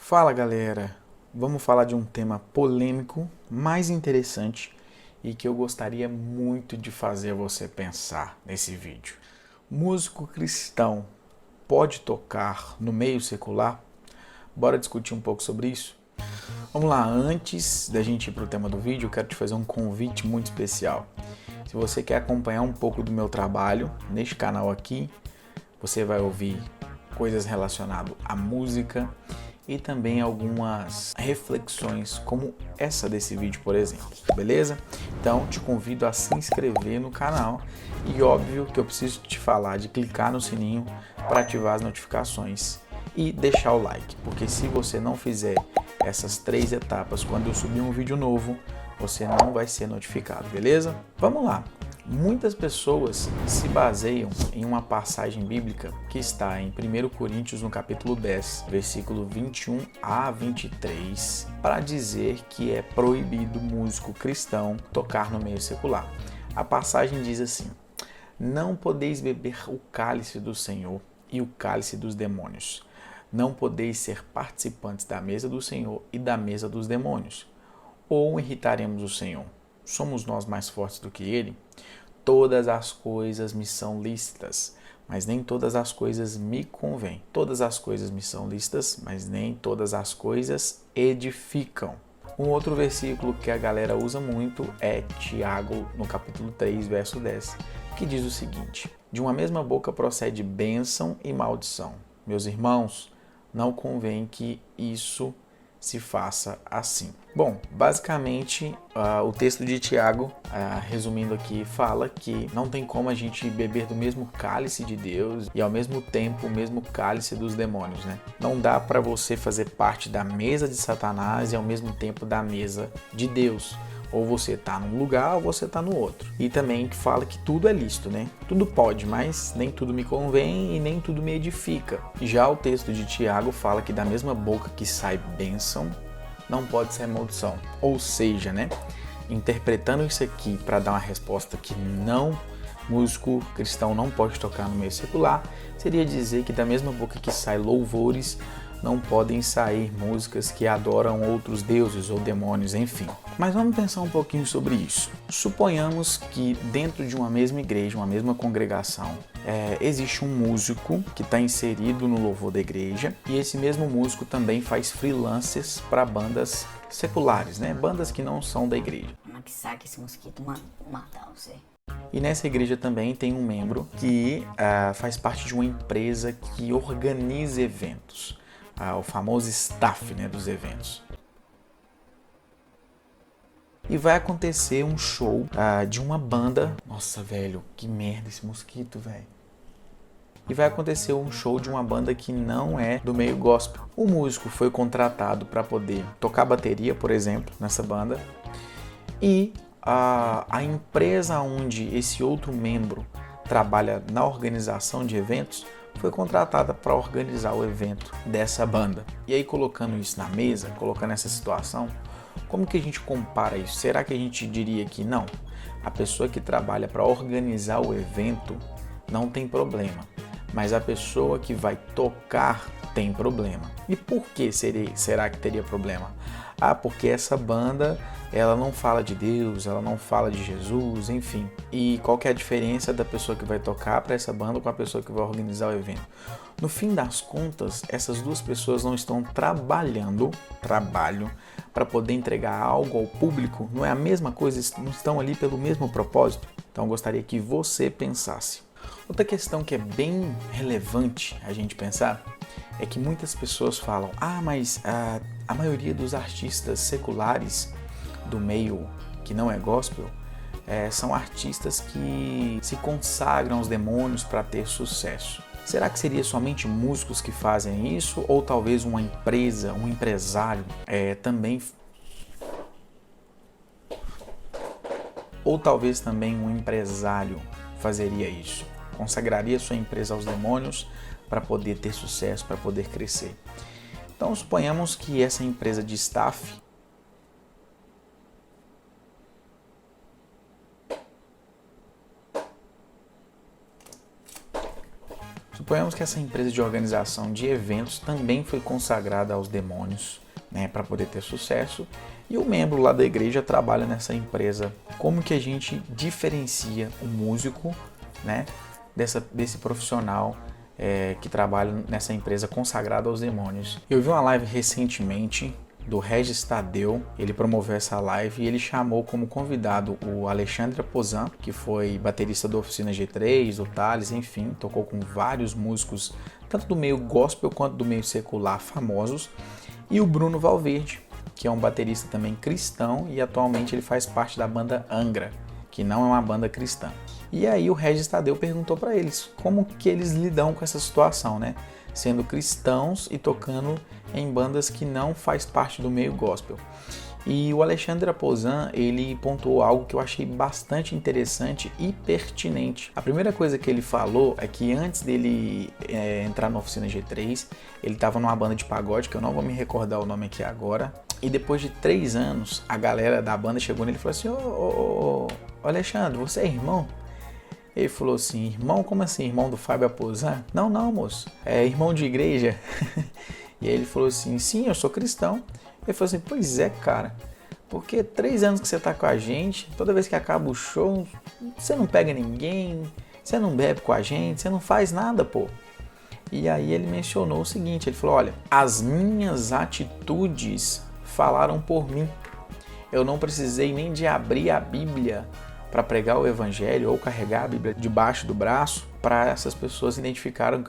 Fala galera, vamos falar de um tema polêmico, mais interessante e que eu gostaria muito de fazer você pensar nesse vídeo. Músico cristão pode tocar no meio secular? Bora discutir um pouco sobre isso? Vamos lá, antes da gente ir para o tema do vídeo, eu quero te fazer um convite muito especial. Se você quer acompanhar um pouco do meu trabalho neste canal aqui, você vai ouvir coisas relacionadas à música e também algumas reflexões como essa desse vídeo, por exemplo, beleza? Então te convido a se inscrever no canal e óbvio que eu preciso te falar de clicar no sininho para ativar as notificações e deixar o like, porque se você não fizer essas 3 etapas quando eu subir um vídeo novo, você não vai ser notificado, beleza? Vamos lá! Muitas pessoas se baseiam em uma passagem bíblica que está em 1 Coríntios, no capítulo 10, versículo 21 a 23, para dizer que é proibido músico cristão tocar no meio secular. A passagem diz assim: não podeis beber o cálice do Senhor e o cálice dos demônios. Não podeis ser participantes da mesa do Senhor e da mesa dos demônios. Ou irritaremos o Senhor? Somos nós mais fortes do que ele? Todas as coisas me são lícitas, mas nem todas as coisas me convêm. Todas as coisas me são lícitas, mas nem todas as coisas edificam. Um outro versículo que a galera usa muito é Tiago, no capítulo 3, verso 10, que diz o seguinte: de uma mesma boca procede bênção e maldição. Meus irmãos, não convém que isso se faça assim. Bom, basicamente o texto de Tiago, resumindo aqui, fala que não tem como a gente beber do mesmo cálice de Deus e ao mesmo tempo o mesmo cálice dos demônios, né? Não dá para você fazer parte da mesa de Satanás e ao mesmo tempo da mesa de Deus. Ou você está num lugar ou você está no outro. E também fala que tudo é lícito, né? Tudo pode, mas nem tudo me convém e nem tudo me edifica. Já o texto de Tiago fala que da mesma boca que sai bênção, não pode ser maldição. Ou seja, né? Interpretando isso aqui para dar uma resposta que não, músico cristão não pode tocar no meio secular, seria dizer que da mesma boca que sai louvores, não podem sair músicas que adoram outros deuses ou demônios, enfim. Mas vamos pensar um pouquinho sobre isso. Suponhamos que dentro de uma mesma igreja, uma mesma congregação, existe um músico que está inserido no louvor da igreja e esse mesmo músico também faz freelancers para bandas seculares, né? Bandas que não são da igreja. Que saca esse mosquito matar você. E nessa igreja também tem um membro que faz parte de uma empresa que organiza eventos. O famoso staff, né, dos eventos. E vai acontecer um show de uma banda. Nossa, velho, que merda esse mosquito, velho. E vai acontecer um show de uma banda que não é do meio gospel. O músico foi contratado para poder tocar bateria, por exemplo, nessa banda. E a empresa onde esse outro membro trabalha na organização de eventos foi contratada para organizar o evento dessa banda. E aí, colocando isso na mesa, colocando essa situação, como que a gente compara isso? Será que a gente diria que não? A pessoa que trabalha para organizar o evento não tem problema, mas a pessoa que vai tocar tem problema. E por que será que teria problema? Porque essa banda, ela não fala de Deus, ela não fala de Jesus, enfim. E qual que é a diferença da pessoa que vai tocar para essa banda com a pessoa que vai organizar o evento? No fim das contas, essas duas pessoas não estão trabalho para poder entregar algo ao público, não é a mesma coisa, não estão ali pelo mesmo propósito. Então eu gostaria que você pensasse. Outra questão que é bem relevante a gente pensar é que muitas pessoas falam: mas a maioria dos artistas seculares do meio que não é gospel são artistas que se consagram aos demônios para ter sucesso. Será que seria somente músicos que fazem isso? Ou talvez uma empresa, um empresário também? Ou talvez também um empresário fazeria isso? Consagraria sua empresa aos demônios para poder ter sucesso, para poder crescer. Então, suponhamos que essa empresa de staff Suponhamos que essa empresa de organização de eventos também foi consagrada aos demônios, né, para poder ter sucesso, e o membro lá da igreja trabalha nessa empresa. Como que a gente diferencia o músico, né, desse profissional que trabalha nessa empresa consagrada aos demônios? Eu vi uma live recentemente do Regis Tadeu, ele promoveu essa live e ele chamou como convidado o Alexandre Aposan, que foi baterista da Oficina G3, do Thales, enfim, tocou com vários músicos, tanto do meio gospel quanto do meio secular famosos, e o Bruno Valverde, que é um baterista também cristão e atualmente ele faz parte da banda Angra, que não é uma banda cristã. E aí o Regis Tadeu perguntou para eles como que eles lidam com essa situação, né? Sendo cristãos e tocando em bandas que não faz parte do meio gospel. E o Alexandre Aposan, ele pontuou algo que eu achei bastante interessante e pertinente. A primeira coisa que ele falou é que antes dele entrar na Oficina G3, ele estava numa banda de pagode, que eu não vou me recordar o nome aqui agora, e depois de 3 anos, a galera da banda chegou nele e falou assim: ô Alexandre, você é irmão? Ele falou assim: irmão? Como assim? Irmão do Fábio Aposan? Não, moço. É irmão de igreja. E aí ele falou assim: sim, eu sou cristão. Ele falou assim: pois é, cara. Porque 3 anos que você tá com a gente, toda vez que acaba o show, você não pega ninguém, você não bebe com a gente, você não faz nada, pô. E aí ele mencionou o seguinte, ele falou: olha, as minhas atitudes falaram por mim. Eu não precisei nem de abrir a Bíblia para pregar o evangelho ou carregar a Bíblia debaixo do braço para essas pessoas identificarem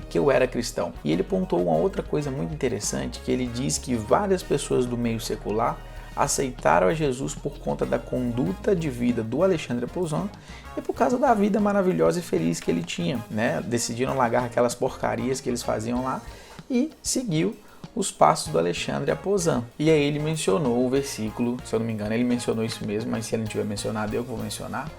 que eu era cristão. E ele pontuou uma outra coisa muito interessante, que ele diz que várias pessoas do meio secular aceitaram a Jesus por conta da conduta de vida do Alexandre Aposan e por causa da vida maravilhosa e feliz que ele tinha, né? Decidiram largar aquelas porcarias que eles faziam lá e seguiu os passos do Alexandre Aposan. E aí ele mencionou o versículo, se eu não me engano, ele mencionou isso mesmo, mas se ele não tiver mencionado, eu que vou mencionar,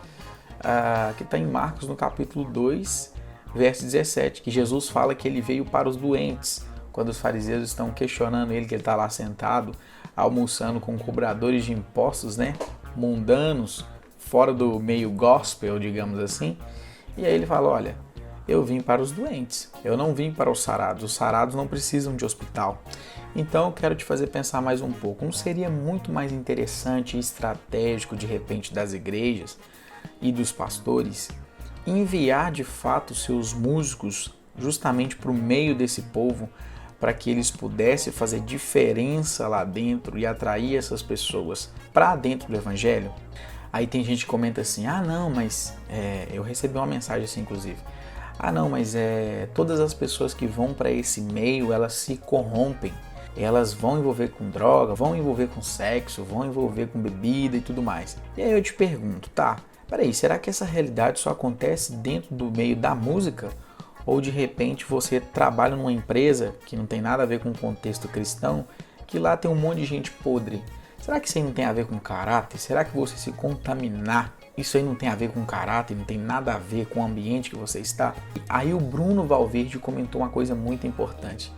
que está em Marcos, no capítulo 2, verso 17, que Jesus fala que ele veio para os doentes, quando os fariseus estão questionando ele, que ele está lá sentado, almoçando com cobradores de impostos, né, mundanos, fora do meio gospel, digamos assim, e aí ele fala: olha, eu vim para os doentes, eu não vim para os sarados não precisam de hospital. Então eu quero te fazer pensar mais um pouco. Não seria muito mais interessante e estratégico, de repente, das igrejas e dos pastores enviar de fato seus músicos justamente para o meio desse povo, para que eles pudessem fazer diferença lá dentro e atrair essas pessoas para dentro do evangelho? Aí tem gente que comenta assim: ah não, mas eu recebi uma mensagem assim inclusive, ah não, mas todas as pessoas que vão para esse meio, elas se corrompem, elas vão envolver com droga, vão envolver com sexo, vão envolver com bebida e tudo mais. E aí eu te pergunto, tá, peraí, será que essa realidade só acontece dentro do meio da música? Ou de repente você trabalha numa empresa que não tem nada a ver com o contexto cristão, que lá tem um monte de gente podre? Será que isso aí não tem a ver com caráter? Será que você se contaminar, isso aí não tem a ver com caráter, não tem nada a ver com o ambiente que você está? Aí o Bruno Valverde comentou uma coisa muito importante.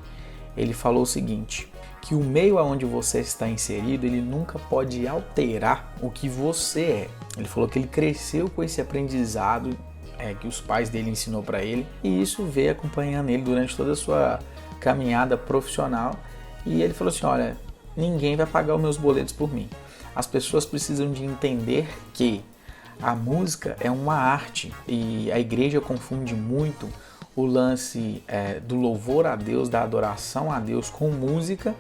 Ele falou o seguinte, que o meio aonde você está inserido, ele nunca pode alterar o que você é. Ele falou que ele cresceu com esse aprendizado que os pais dele ensinou para ele, e isso veio acompanhando ele durante toda a sua caminhada profissional. E ele falou assim: olha, ninguém vai pagar os meus boletos por mim. As pessoas precisam de entender que a música é uma arte, e a igreja confunde muito o lance do louvor a Deus, da adoração a Deus com música,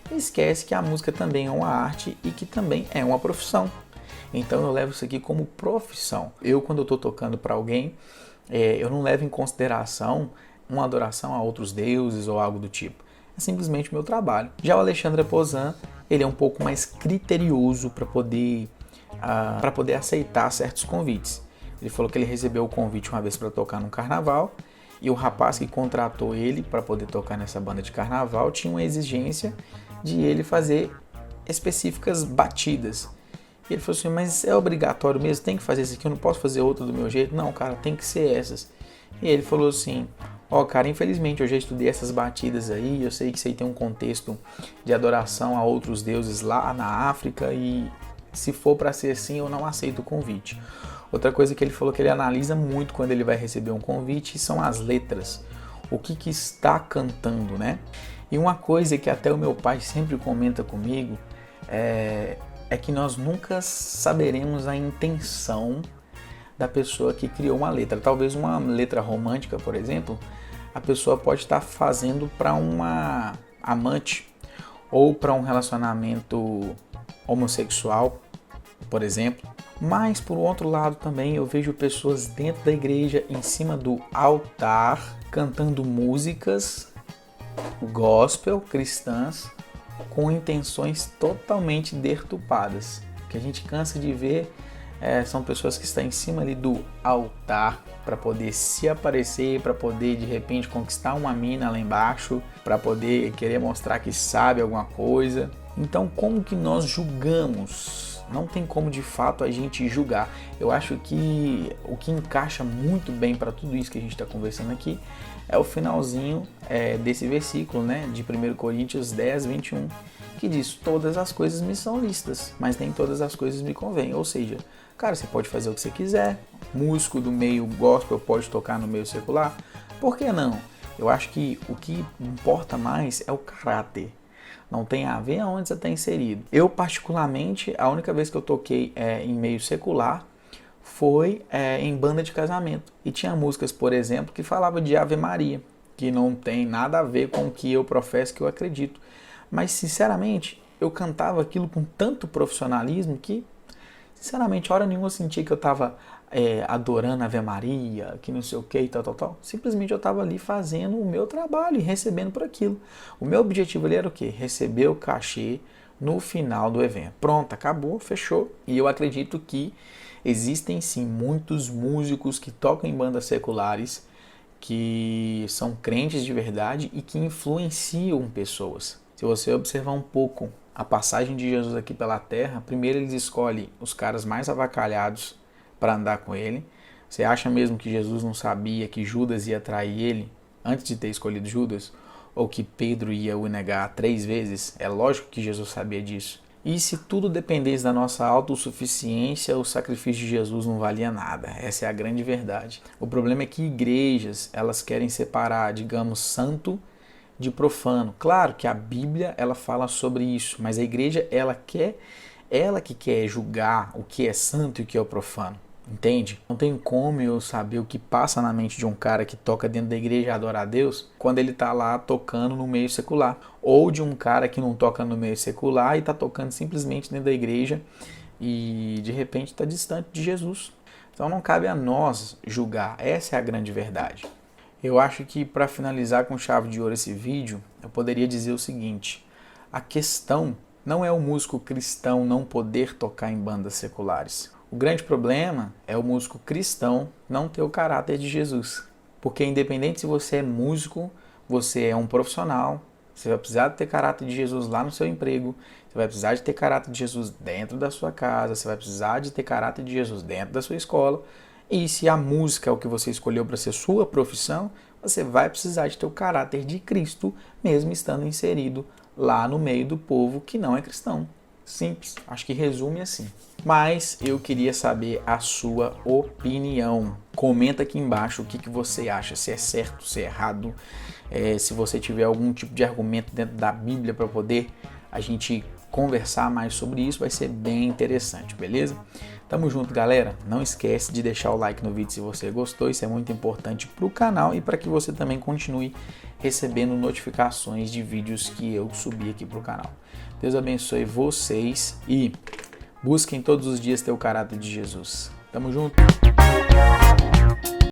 e esquece que a música também é uma arte e que também é uma profissão. Então eu levo isso aqui como profissão. Eu, quando eu estou tocando para alguém, eu não levo em consideração uma adoração a outros deuses ou algo do tipo. É simplesmente o meu trabalho. Já o Alexandre Aposan, ele é um pouco mais criterioso para poder aceitar certos convites. Ele falou que ele recebeu o convite uma vez para tocar num carnaval, e o rapaz que contratou ele para poder tocar nessa banda de carnaval tinha uma exigência de ele fazer específicas batidas. E ele falou assim: mas é obrigatório mesmo? Tem que fazer isso aqui? Eu não posso fazer outra do meu jeito? Não, cara, tem que ser essas. E ele falou assim: ó, cara, infelizmente eu já estudei essas batidas aí, eu sei que isso aí tem um contexto de adoração a outros deuses lá na África, e se for para ser assim, eu não aceito o convite. Outra coisa que ele falou que ele analisa muito quando ele vai receber um convite são as letras, o que está cantando, né? E uma coisa que até o meu pai sempre comenta comigo é que nós nunca saberemos a intenção da pessoa que criou uma letra. Talvez uma letra romântica, por exemplo, a pessoa pode estar fazendo para uma amante ou para um relacionamento homossexual, por exemplo. Mas, por outro lado, também eu vejo pessoas dentro da igreja, em cima do altar, cantando músicas gospel, cristãs, com intenções totalmente deturpadas. O que a gente cansa de ver são pessoas que estão em cima ali do altar para poder se aparecer, para poder de repente conquistar uma mina lá embaixo, para poder querer mostrar que sabe alguma coisa. Então, como que nós julgamos? Não tem como de fato a gente julgar. Eu acho que o que encaixa muito bem para tudo isso que a gente está conversando aqui é o finalzinho desse versículo, né, de 1 Coríntios 10, 21, que diz: todas as coisas me são lícitas, mas nem todas as coisas me convêm. Ou seja, cara, você pode fazer o que você quiser, músico do meio gospel pode tocar no meio secular, por que não? Eu acho que o que importa mais é o caráter. Não tem a ver aonde você está inserido. Eu, particularmente, a única vez que eu toquei em meio secular foi em banda de casamento. E tinha músicas, por exemplo, que falavam de Ave Maria, que não tem nada a ver com o que eu professo, que eu acredito. Mas, sinceramente, eu cantava aquilo com tanto profissionalismo que, sinceramente, hora nenhuma eu sentia que eu estava adorando a Ave Maria, que não sei o que e tal. Simplesmente eu estava ali fazendo o meu trabalho e recebendo por aquilo. O meu objetivo ali era o quê? Receber o cachê no final do evento. Pronto, acabou, fechou. E eu acredito que existem sim muitos músicos que tocam em bandas seculares, que são crentes de verdade e que influenciam pessoas. Se você observar um pouco a passagem de Jesus aqui pela terra, primeiro eles escolhem os caras mais avacalhados para andar com ele. Você acha mesmo que Jesus não sabia que Judas ia trair ele antes de ter escolhido Judas? Ou que Pedro ia o negar 3 vezes? É lógico que Jesus sabia disso. E se tudo dependesse da nossa autossuficiência, o sacrifício de Jesus não valia nada. Essa é a grande verdade. O problema é que igrejas, elas querem separar, digamos, santo de profano. Claro que a Bíblia, ela fala sobre isso, mas a igreja, ela que quer julgar o que é santo e o que é o profano. Entende? Não tem como eu saber o que passa na mente de um cara que toca dentro da igreja e adora a Deus quando ele está lá tocando no meio secular. Ou de um cara que não toca no meio secular e está tocando simplesmente dentro da igreja e de repente está distante de Jesus. Então não cabe a nós julgar. Essa é a grande verdade. Eu acho que para finalizar com chave de ouro esse vídeo, eu poderia dizer o seguinte: a questão não é o músico cristão não poder tocar em bandas seculares. O grande problema é o músico cristão não ter o caráter de Jesus. Porque independente se você é músico, você é um profissional, você vai precisar ter caráter de Jesus lá no seu emprego, você vai precisar de ter caráter de Jesus dentro da sua casa, você vai precisar de ter caráter de Jesus dentro da sua escola. E se a música é o que você escolheu para ser sua profissão, você vai precisar de ter o caráter de Cristo, mesmo estando inserido lá no meio do povo que não é cristão. Simples, acho que resume assim. Mas eu queria saber a sua opinião. Comenta aqui embaixo o que você acha, se é certo, se é errado, se você tiver algum tipo de argumento dentro da Bíblia para poder a gente conversar mais sobre isso, vai ser bem interessante, beleza? Tamo junto, galera. Não esquece de deixar o like no vídeo se você gostou, isso é muito importante para o canal e para que você também continue recebendo notificações de vídeos que eu subi aqui para o canal. Deus abençoe vocês e busquem todos os dias ter o caráter de Jesus. Tamo junto!